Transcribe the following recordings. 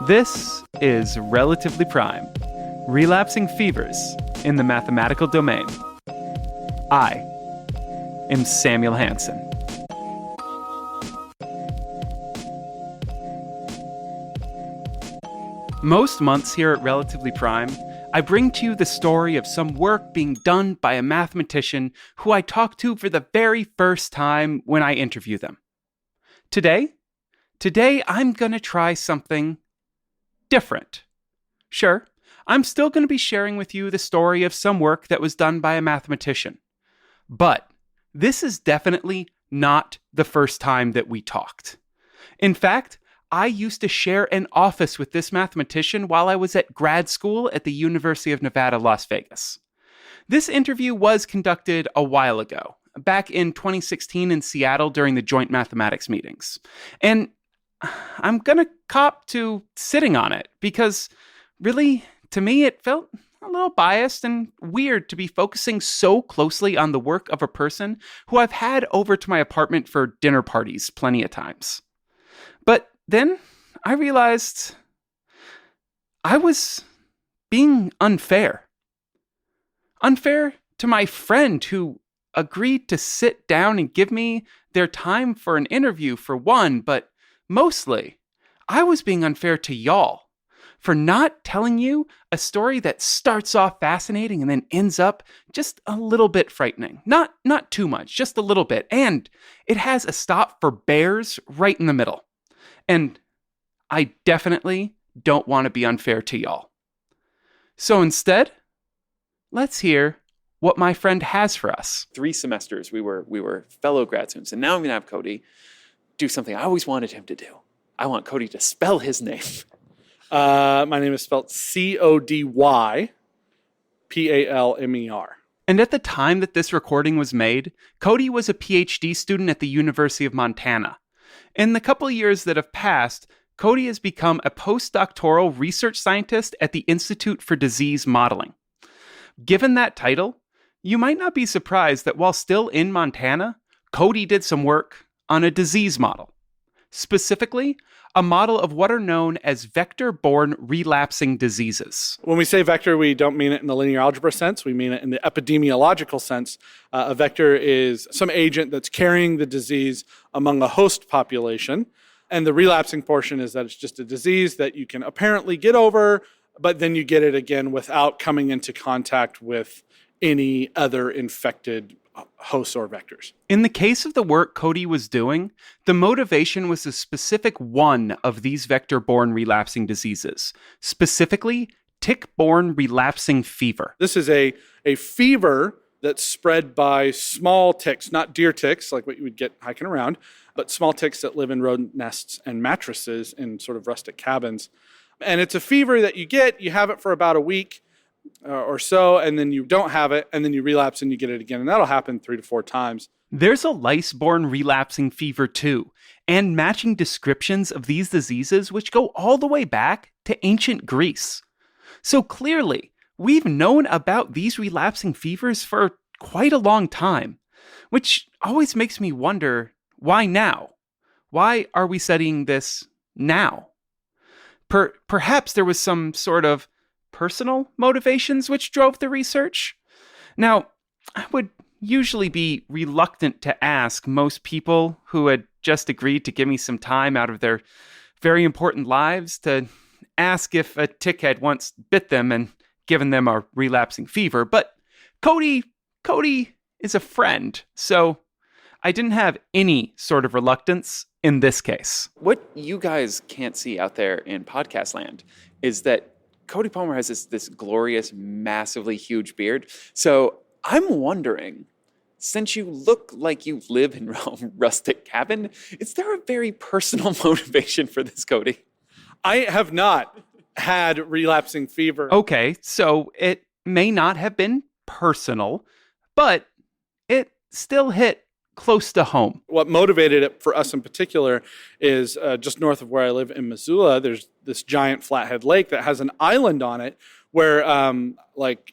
This is Relatively Prime, Relapsing Fevers in the Mathematical Domain. I am Samuel Hansen. Most months here at Relatively Prime, I bring to you the story of some work being done by a mathematician who I talk to for the very first time when I interview them. Today I'm going to try something different. Sure, I'm still going to be sharing with you the story of some work that was done by a mathematician. But this is definitely not the first time that we talked. In fact, I used to share an office with this mathematician while I was at grad school at the University of Nevada, Las Vegas. This interview was conducted a while ago, back in 2016 in Seattle during the joint mathematics meetings. And I'm going to cop to sitting on it because really, to me, it felt a little biased and weird to be focusing so closely on the work of a person who I've had over to my apartment for dinner parties plenty of times. But then I realized I was being unfair. Unfair to my friend who agreed to sit down and give me their time for an interview for one, but mostly, I was being unfair to y'all for not telling you a story that starts off fascinating and then ends up just a little bit frightening. Not too much, just a little bit. And it has a stop for bears right in the middle. And I definitely don't want to be unfair to y'all. So instead, let's hear what my friend has for us. 3 semesters, we were fellow grad students, and now I'm going to have Cody do something I always wanted him to do. I want Cody to spell his name. My name is spelled Codypalmer. And at the time that this recording was made, Cody was a PhD student at the University of Montana. In the couple of years that have passed, Cody has become a postdoctoral research scientist at the Institute for Disease Modeling. Given that title, you might not be surprised that while still in Montana, Cody did some work on a disease model. Specifically, a model of what are known as vector-borne relapsing diseases. When we say vector, we don't mean it in the linear algebra sense. We mean it in the epidemiological sense. A vector is some agent that's carrying the disease among a host population. And the relapsing portion is that it's just a disease that you can apparently get over, but then you get it again without coming into contact with any other infected hosts or vectors. In the case of the work Cody was doing, the motivation was a specific one of these vector-borne relapsing diseases, specifically Tick-Borne Relapsing Fever. This is a fever that's spread by small ticks, not deer ticks like what you would get hiking around, but small ticks that live in rodent nests and mattresses in sort of rustic cabins. And it's a fever that you have it for about a week or so, and then you don't have it, and then you relapse and you get it again. And that'll happen 3 to 4 times. There's a lice-borne relapsing fever too, and matching descriptions of these diseases which go all the way back to ancient Greece. So clearly, we've known about these relapsing fevers for quite a long time, which always makes me wonder, why now? Why are we studying this now? Perhaps there was some sort of personal motivations which drove the research? Now, I would usually be reluctant to ask most people who had just agreed to give me some time out of their very important lives to ask if a tick had once bit them and given them a relapsing fever, but Cody is a friend, so I didn't have any sort of reluctance in this case. What you guys can't see out there in podcast land is that Cody Palmer has this glorious, massively huge beard. So I'm wondering, since you look like you live in a rustic cabin, is there a very personal motivation for this, Cody? I have not had relapsing fever. Okay, so it may not have been personal, but it still hit close to home. What motivated it for us in particular is just north of where I live in Missoula, there's this giant flathead lake that has an island on it where I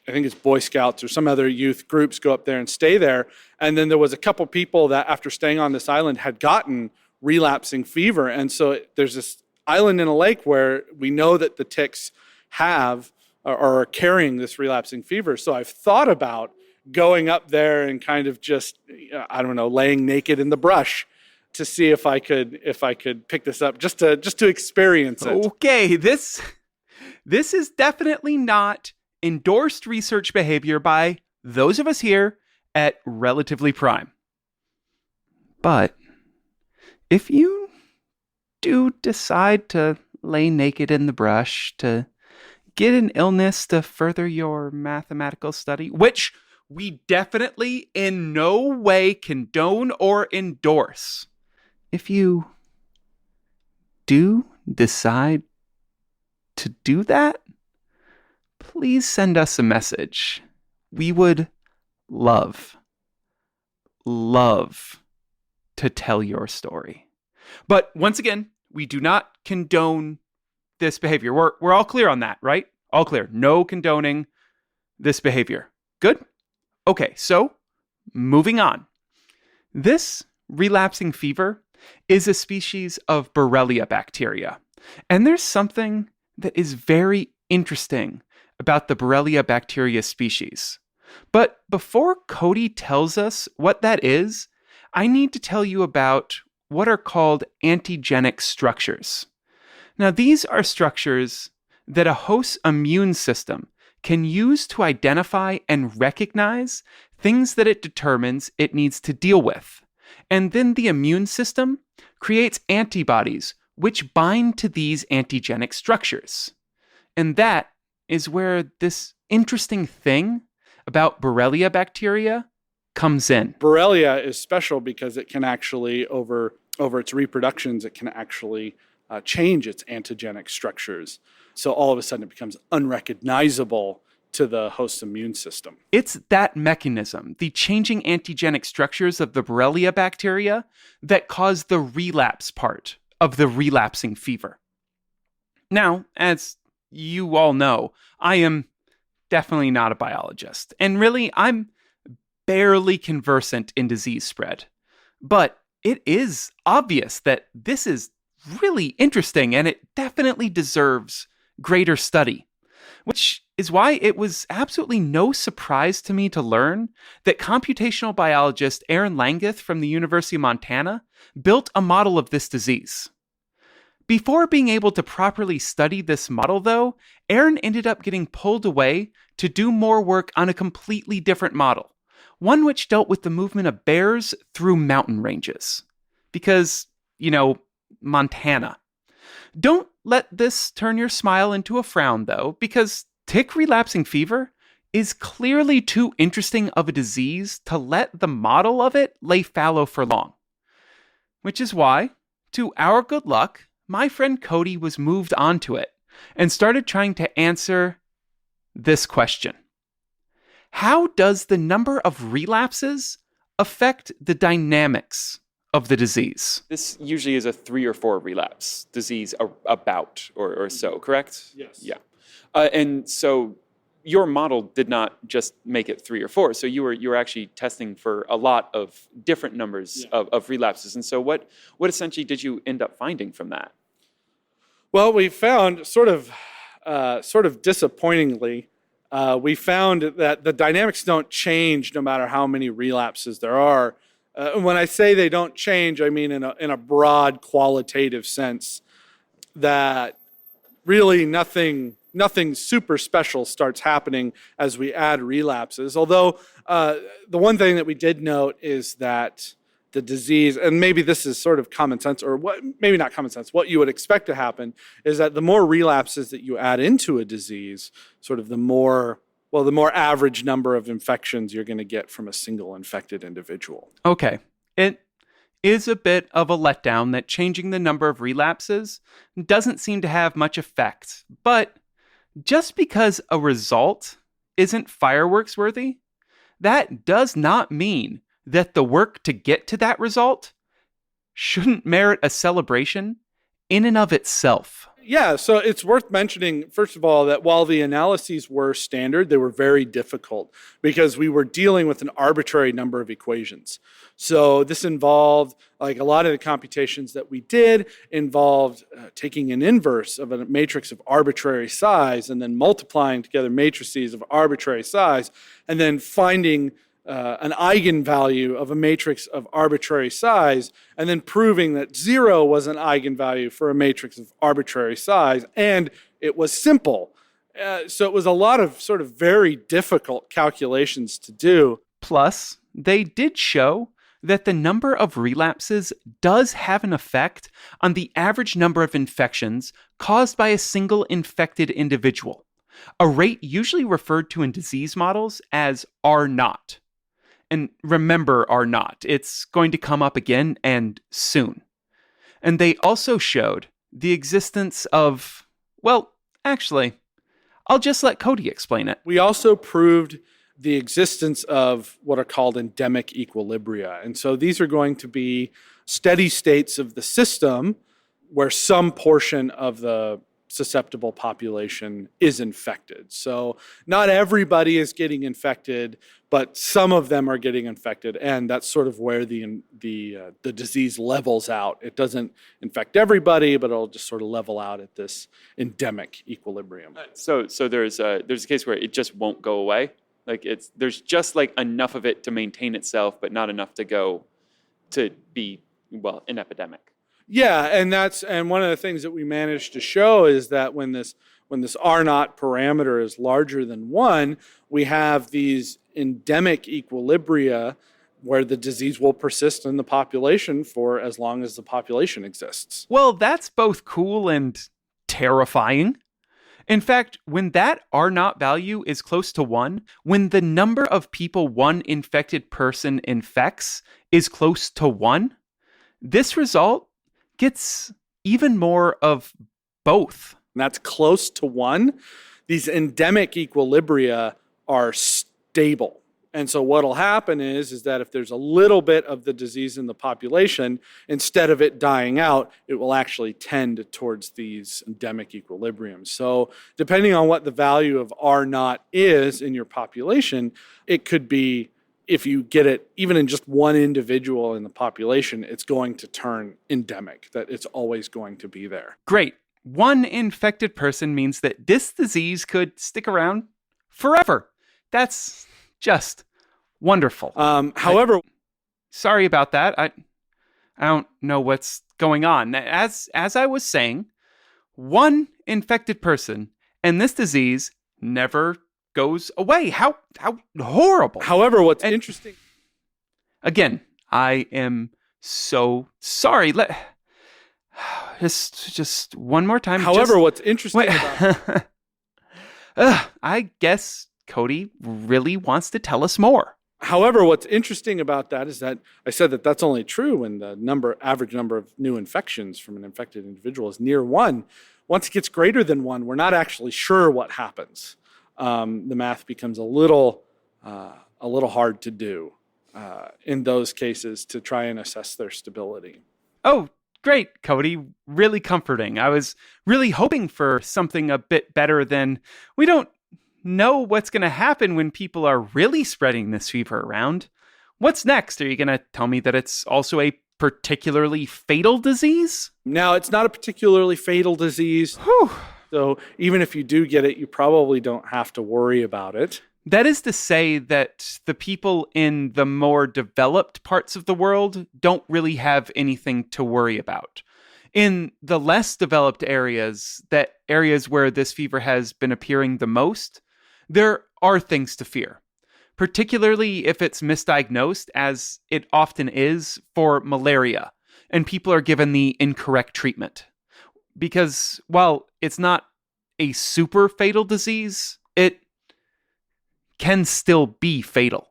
think it's Boy Scouts or some other youth groups go up there and stay there. And then there was a couple people that after staying on this island had gotten relapsing fever. And so there's this island in a lake where we know that the ticks have or are carrying this relapsing fever. So I've thought about going up there and kind of just, I don't know, laying naked in the brush to see if I could pick this up, just to experience it. Okay, this is definitely not endorsed research behavior by those of us here at Relatively Prime. But if you do decide to lay naked in the brush to get an illness to further your mathematical study, which we definitely in no way condone or endorse, if you do decide to do that, please send us a message. We would love to tell your story. But once again, we do not condone this behavior. We're all clear on that, right? All clear. No condoning this behavior. Good? Okay, so moving on. This relapsing fever is a species of Borrelia bacteria. And there's something that is very interesting about the Borrelia bacteria species. But before Cody tells us what that is, I need to tell you about what are called antigenic structures. Now, these are structures that a host's immune system can use to identify and recognize things that it determines it needs to deal with. And then the immune system creates antibodies which bind to these antigenic structures. And that is where this interesting thing about Borrelia bacteria comes in. Borrelia is special because it can actually, over its reproductions, it can actually change its antigenic structures. So all of a sudden it becomes unrecognizable to the host's immune system. It's that mechanism, the changing antigenic structures of the Borrelia bacteria, that cause the relapse part of the relapsing fever. Now, as you all know, I am definitely not a biologist, and really I'm barely conversant in disease spread. But it is obvious that this is really interesting, and it definitely deserves greater study, which is why it was absolutely no surprise to me to learn that computational biologist Aaron Langeth from the University of Montana built a model of this disease. Before being able to properly study this model, though, Aaron ended up getting pulled away to do more work on a completely different model, one which dealt with the movement of bears through mountain ranges. Because, Montana. Don't let this turn your smile into a frown, though, because tick relapsing fever is clearly too interesting of a disease to let the model of it lay fallow for long. Which is why, to our good luck, my friend Cody was moved onto it and started trying to answer this question. How does the number of relapses affect the dynamics of the disease? This usually is a 3 or 4 relapse disease about or so, correct? Yes. Yeah. And so your model did not just make it 3 or 4. So you were actually testing for a lot of different numbers of relapses. And so what essentially did you end up finding from that? Well, we found sort of disappointingly, we found that the dynamics don't change no matter how many relapses there are. When I say they don't change, I mean in a broad qualitative sense, that really nothing super special starts happening as we add relapses. Although the one thing that we did note is that the disease, and maybe this is sort of common sense, or maybe not common sense, what you would expect to happen is that the more relapses that you add into a disease, sort of the more average number of infections you're going to get from a single infected individual. Okay. It is a bit of a letdown that changing the number of relapses doesn't seem to have much effect. But just because a result isn't fireworks worthy, that does not mean that the work to get to that result shouldn't merit a celebration in and of itself? Yeah, so it's worth mentioning, first of all, that while the analyses were standard, they were very difficult because we were dealing with an arbitrary number of equations. So this involved, like a lot of the computations that we did, involved taking an inverse of a matrix of arbitrary size and then multiplying together matrices of arbitrary size and then finding an eigenvalue of a matrix of arbitrary size, and then proving that 0 was an eigenvalue for a matrix of arbitrary size, and it was simple. So it was a lot of sort of very difficult calculations to do. Plus, they did show that the number of relapses does have an effect on the average number of infections caused by a single infected individual, a rate usually referred to in disease models as R0. And remember R0, it's going to come up again and soon. And they also showed the existence of, well, actually, I'll just let Cody explain it. We also proved the existence of what are called endemic equilibria. And so these are going to be steady states of the system where some portion of the susceptible population is infected. So not everybody is getting infected, but some of them are getting infected, and that's sort of where the disease levels out. It doesn't infect everybody, but it'll just sort of level out at this endemic equilibrium. So there's a case where it just won't go away. Like there's just like enough of it to maintain itself, but not enough to be an epidemic. Yeah, and one of the things that we managed to show is that when this R0 parameter is larger than 1, we have these endemic equilibria where the disease will persist in the population for as long as the population exists. Well, that's both cool and terrifying. In fact, when that R0 value is close to 1, when the number of people one infected person infects is close to 1, this result gets even more of both. And that's close to 1. These endemic equilibria are stable. And so what'll happen is that if there's a little bit of the disease in the population, instead of it dying out, it will actually tend towards these endemic equilibriums. So depending on what the value of R0 is in your population, it could be, if you get it even in just one individual in the population, it's going to turn endemic, that it's always going to be there. Great. One infected person means that this disease could stick around forever. That's just wonderful. However, sorry about that. I don't know what's going on. As I was saying, one infected person and this disease never goes away. How horrible. However, what's interesting... Again, I am so sorry. Just one more time. However, what's interesting about... I guess Cody really wants to tell us more. However, what's interesting about that is that I said that that's only true when the average number of new infections from an infected individual is near 1. Once it gets greater than 1, we're not actually sure what happens. The math becomes a little hard to do in those cases to try and assess their stability. Oh, great, Cody. Really comforting. I was really hoping for something a bit better than we don't know what's going to happen when people are really spreading this fever around. What's next? Are you going to tell me that it's also a particularly fatal disease? Now, it's not a particularly fatal disease. Whew. So even if you do get it, you probably don't have to worry about it. That is to say that the people in the more developed parts of the world don't really have anything to worry about. In the less developed areas, areas where this fever has been appearing the most, there are things to fear, particularly if it's misdiagnosed, as it often is for malaria, and people are given the incorrect treatment. Because while it's not a super fatal disease, it can still be fatal.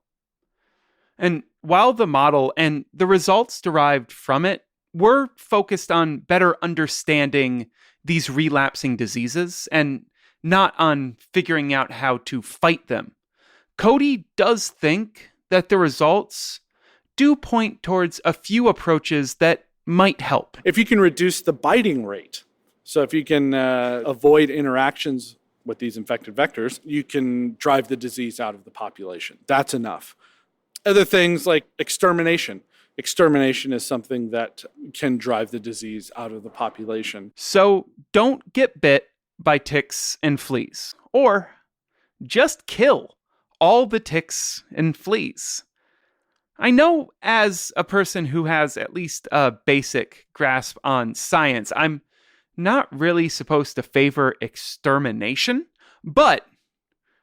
And while the model and the results derived from it were focused on better understanding these relapsing diseases and not on figuring out how to fight them, Cody does think that the results do point towards a few approaches that might help. If you can reduce the biting rate, so if you can avoid interactions with these infected vectors, you can drive the disease out of the population. That's enough. Other things like extermination. Extermination is something that can drive the disease out of the population. So don't get bit by ticks and fleas, or just kill all the ticks and fleas. I know as a person who has at least a basic grasp on science, I'm not really supposed to favor extermination, but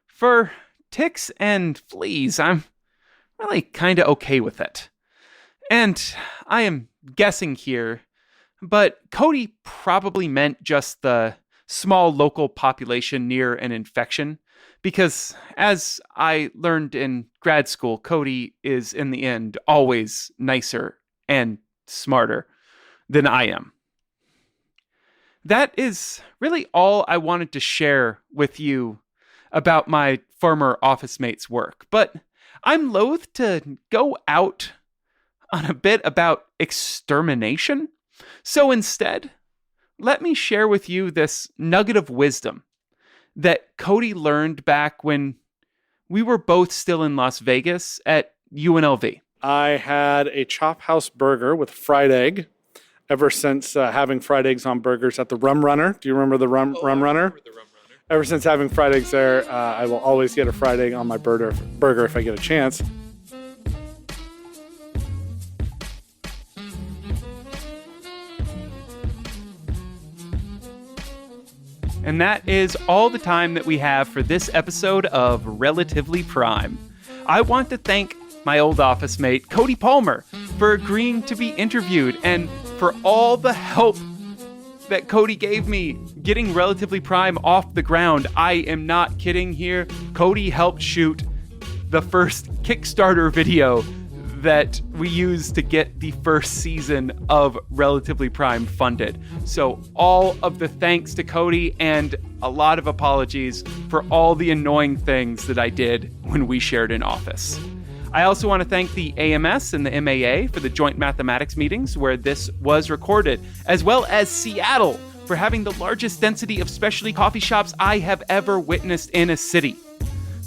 for ticks and fleas, I'm really kind of okay with it. And I am guessing here, but Cody probably meant just the small local population near an infection, because as I learned in grad school, Cody is in the end always nicer and smarter than I am. That is really all I wanted to share with you about my former office mate's work, but I'm loath to go out on a bit about extermination. So instead, let me share with you this nugget of wisdom that Cody learned back when we were both still in Las Vegas at UNLV. I had a Chop House burger with fried egg ever since having fried eggs on burgers at the Rum Runner. Do you remember the Rum Runner? I remember the Rum Runner. Ever since having fried eggs there, I will always get a fried egg on my burger if I get a chance. And that is all the time that we have for this episode of Relatively Prime. I want to thank my old office mate, Cody Palmer, for agreeing to be interviewed and for all the help that Cody gave me getting Relatively Prime off the ground. I am not kidding here. Cody helped shoot the first Kickstarter video that we used to get the first season of Relatively Prime funded. So all of the thanks to Cody and a lot of apologies for all the annoying things that I did when we shared an office. I also want to thank the AMS and the MAA for the joint mathematics meetings where this was recorded, as well as Seattle for having the largest density of specialty coffee shops I have ever witnessed in a city.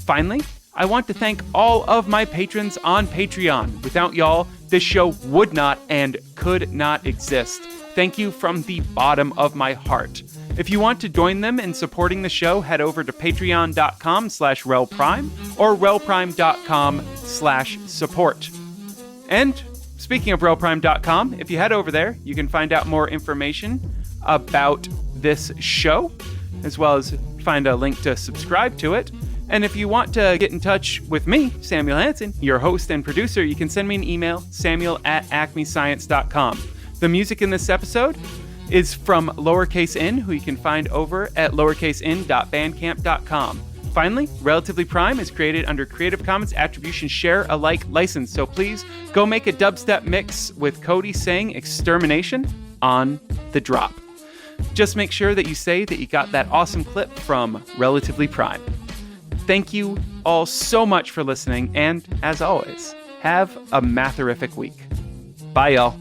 Finally, I want to thank all of my patrons on Patreon. Without y'all, this show would not and could not exist. Thank you from the bottom of my heart. If you want to join them in supporting the show, head over to patreon.com/relprime or relprime.com/support. And speaking of relprime.com, if you head over there, you can find out more information about this show, as well as find a link to subscribe to it. And if you want to get in touch with me, Samuel Hansen, your host and producer, you can send me an email, samuel@acmescience.com. The music in this episode is from Lowercase N, who you can find over at lowercasen.bandcamp.com. Finally, Relatively Prime is created under Creative Commons Attribution Share Alike license, so please go make a dubstep mix with Cody saying extermination on the drop. Just make sure that you say that you got that awesome clip from Relatively Prime. Thank you all so much for listening, and as always, have a matherific week. Bye, y'all.